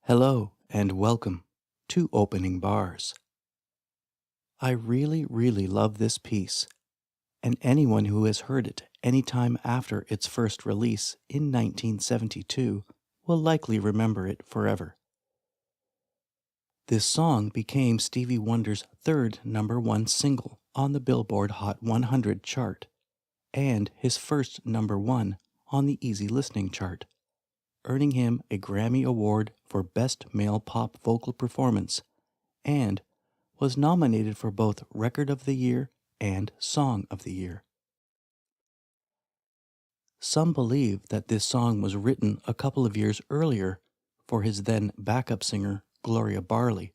Hello and welcome to Opening Bars. I really love this piece, and anyone who has heard it any time after its first release in 1972 will likely remember it forever. This song became Stevie Wonder's third #1 single on the Billboard Hot 100 chart, and his first #1 on the Easy Listening chart, earning him a Grammy Award for Best Male Pop Vocal Performance, and was nominated for both Record of the Year and Song of the Year. Some believe that this song was written a couple of years earlier for his then backup singer Gloria Barley,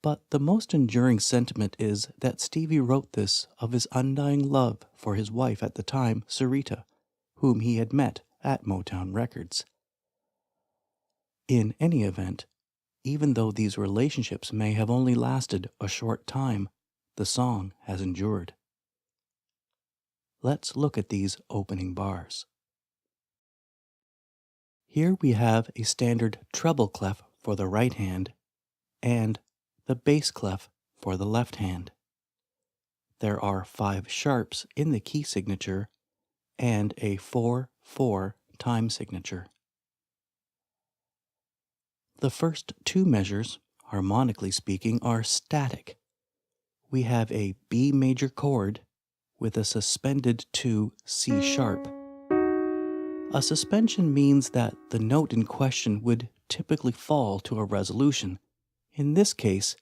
but the most enduring sentiment is that Stevie wrote this of his undying love for his wife at the time, Sarita, whom he had met at Motown Records. In any event, even though these relationships may have only lasted a short time, the song has endured. Let's look at these opening bars. Here we have a standard treble clef for the right hand and the bass clef for the left hand. There are 5 sharps in the key signature and a 4/4 time signature. The first 2 measures, harmonically speaking, are static. We have a B major chord with a suspended 2 C sharp. A suspension means that the note in question would typically fall to a resolution. In this case,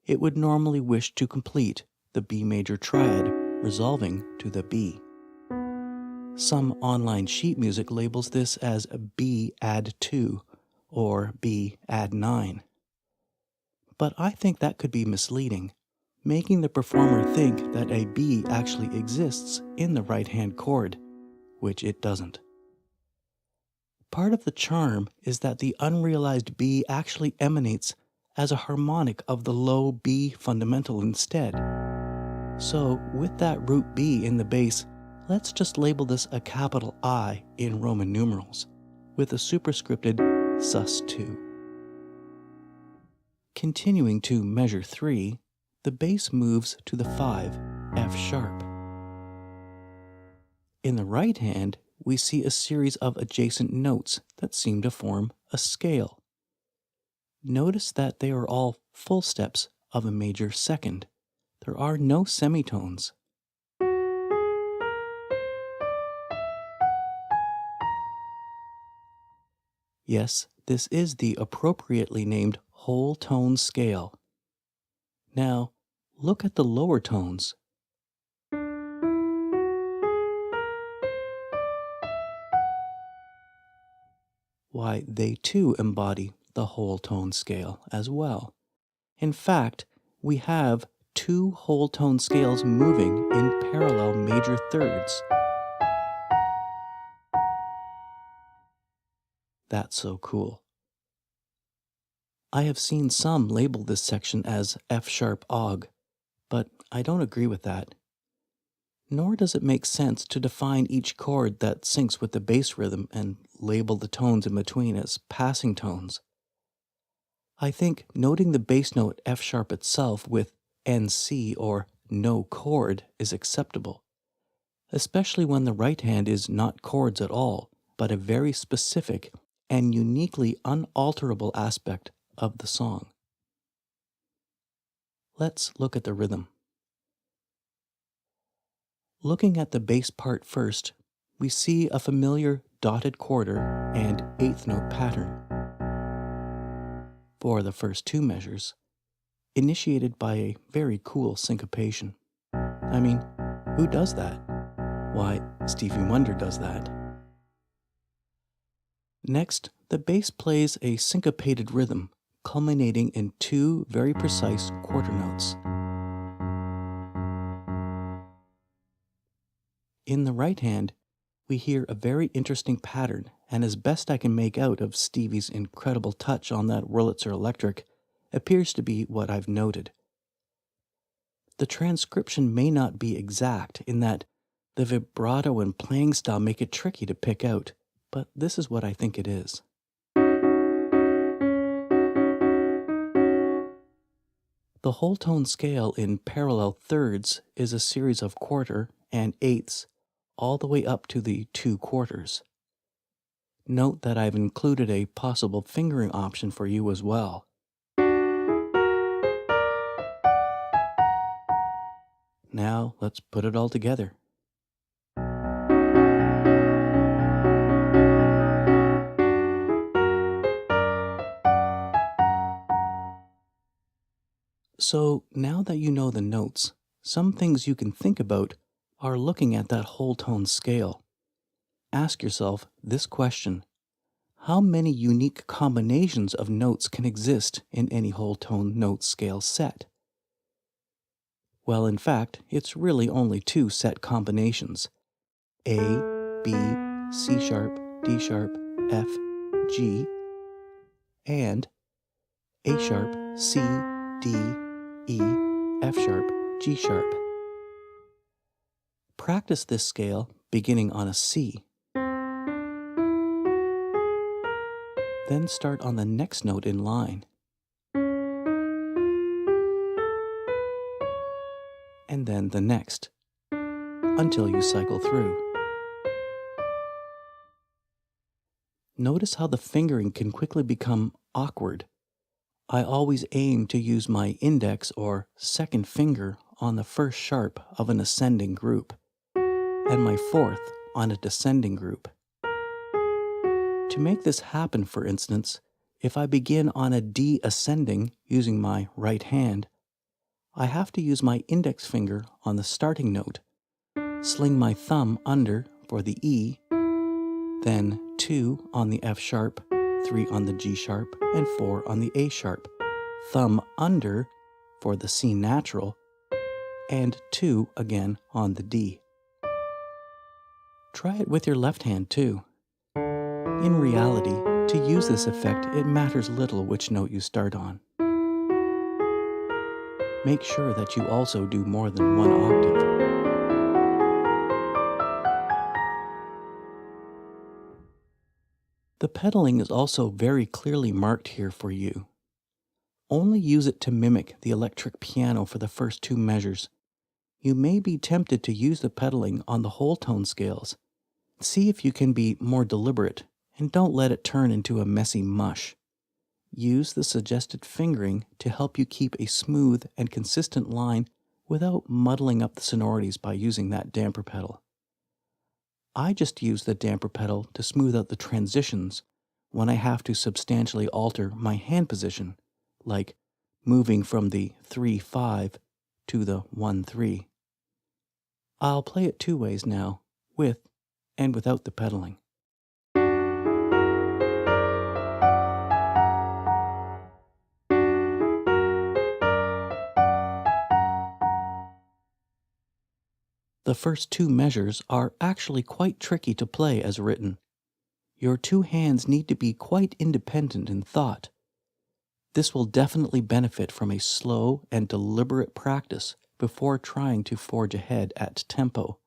it would normally wish to complete the B major triad, resolving to the B. Some online sheet music labels this as B add 2 or B add 9. But I think that could be misleading, making the performer think that a B actually exists in the right-hand chord, which it doesn't. Part of the charm is that the unrealized B actually emanates as a harmonic of the low B fundamental instead. So, with that root B in the bass, let's just label this a capital I in Roman numerals, with a superscripted sus2. Continuing to measure 3, the bass moves to the 5 F sharp. In the right hand, we see a series of adjacent notes that seem to form a scale. Notice that they are all full steps of a major second. There are no semitones. Yes, this is the appropriately named whole tone scale. Now, look at the lower tones. Why, they too embody the whole tone scale as well. In fact, we have 2 whole tone scales moving in parallel major thirds. That's so cool. I have seen some label this section as F sharp og, but I don't agree with that. Nor does it make sense to define each chord that syncs with the bass rhythm and label the tones in between as passing tones. I think noting the bass note F sharp itself with NC or no chord is acceptable, especially when the right hand is not chords at all, but a very specific and uniquely unalterable aspect of the song. Let's look at the rhythm. Looking at the bass part first, we see a familiar dotted quarter and 8th note pattern for the first 2 measures, initiated by a very cool syncopation. I mean, who does that? Why, Stevie Wonder does that. Next, the bass plays a syncopated rhythm, culminating in 2 very precise quarter notes. In the right hand, we hear a very interesting pattern, and as best I can make out of Stevie's incredible touch on that Wurlitzer electric, appears to be what I've noted. The transcription may not be exact in that the vibrato and playing style make it tricky to pick out, but this is what I think it is. The whole tone scale in parallel thirds is a series of quarter and eighths all the way up to the 2 quarters. Note that I've included a possible fingering option for you as well. Now let's put it all together. So now that you know the notes, some things you can think about are looking at that whole tone scale. Ask yourself this question: how many unique combinations of notes can exist in any whole tone note scale set? Well, in fact, it's really only 2 set combinations: A, B, C sharp, D sharp, F, G, and A sharp, C, D, E, F sharp, G sharp. Practice this scale beginning on a C. Then start on the next note in line. And then the next, until you cycle through. Notice how the fingering can quickly become awkward. I always aim to use my index or second finger on the first sharp of an ascending group, and my fourth on a descending group. To make this happen, for instance, if I begin on a D ascending using my right hand, I have to use my index finger on the starting note, sling my thumb under for the E, then 2 on the F sharp, 3 on the G sharp, and 4 on the A sharp, thumb under for the C natural, and 2 again on the D. Try it with your left hand too. In reality, to use this effect, it matters little which note you start on. Make sure that you also do more than 1 octave. The pedaling is also very clearly marked here for you. Only use it to mimic the electric piano for the first 2 measures. You may be tempted to use the pedaling on the whole tone scales. See if you can be more deliberate, and don't let it turn into a messy mush. Use the suggested fingering to help you keep a smooth and consistent line without muddling up the sonorities by using that damper pedal. I just use the damper pedal to smooth out the transitions when I have to substantially alter my hand position, like moving from the 3-5 to the 1-3. I'll play it 2 ways now, with and without the pedaling. The first 2 measures are actually quite tricky to play as written. Your 2 hands need to be quite independent in thought. This will definitely benefit from a slow and deliberate practice before trying to forge ahead at tempo.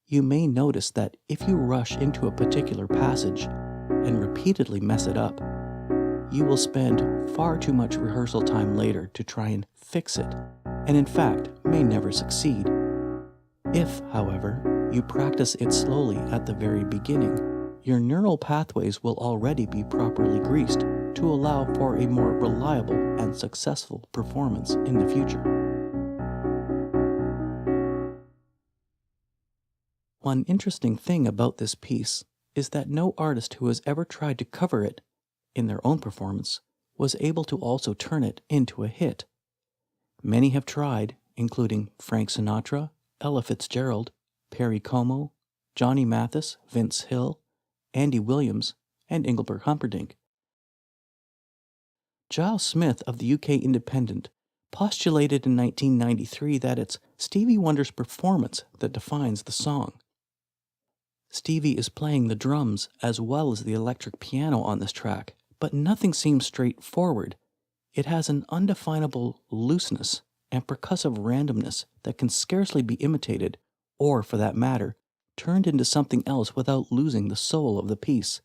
You may notice that if you rush into a particular passage and repeatedly mess it up, you will spend far too much rehearsal time later to try and fix it, and in fact may never succeed. If, however, you practice it slowly at the very beginning, your neural pathways will already be properly greased to allow for a more reliable and successful performance in the future. One interesting thing about this piece is that no artist who has ever tried to cover it in their own performance was able to also turn it into a hit. Many have tried, including Frank Sinatra, Ella Fitzgerald, Perry Como, Johnny Mathis, Vince Hill, Andy Williams, and Engelbert Humperdinck. Giles Smith of the UK Independent postulated in 1993 that it's Stevie Wonder's performance that defines the song. Stevie is playing the drums as well as the electric piano on this track, but nothing seems straightforward. It has an undefinable looseness and percussive randomness that can scarcely be imitated, or, for that matter, turned into something else without losing the soul of the piece.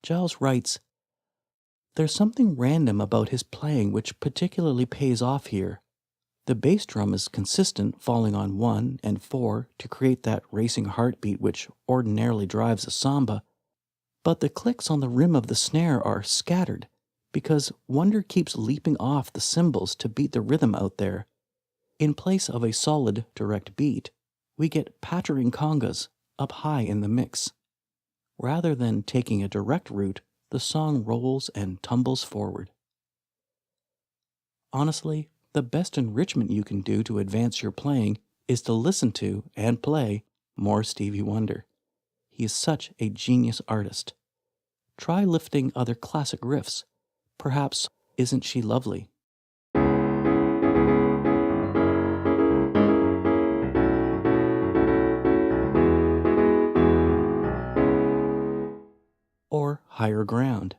Giles writes, There's something random about his playing which particularly pays off here. The bass drum is consistent, falling on 1 and 4 to create that racing heartbeat which ordinarily drives a samba, but the clicks on the rim of the snare are scattered because Wonder keeps leaping off the cymbals to beat the rhythm out there. In place of a solid, direct beat, we get pattering congas up high in the mix. Rather than taking a direct route, the song rolls and tumbles forward. Honestly, the best enrichment you can do to advance your playing is to listen to and play more Stevie Wonder. He is such a genius artist. Try lifting other classic riffs. Perhaps Isn't She Lovely? Or Higher Ground.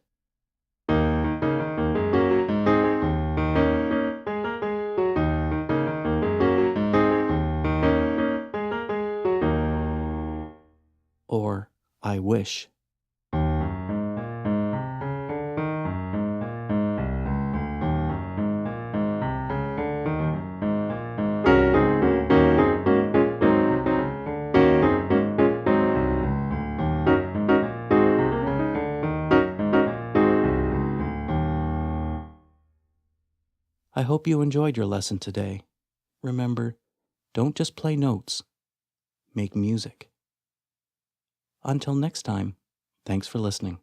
Or I Wish. I hope you enjoyed your lesson today. Remember, don't just play notes, make music. Until next time, thanks for listening.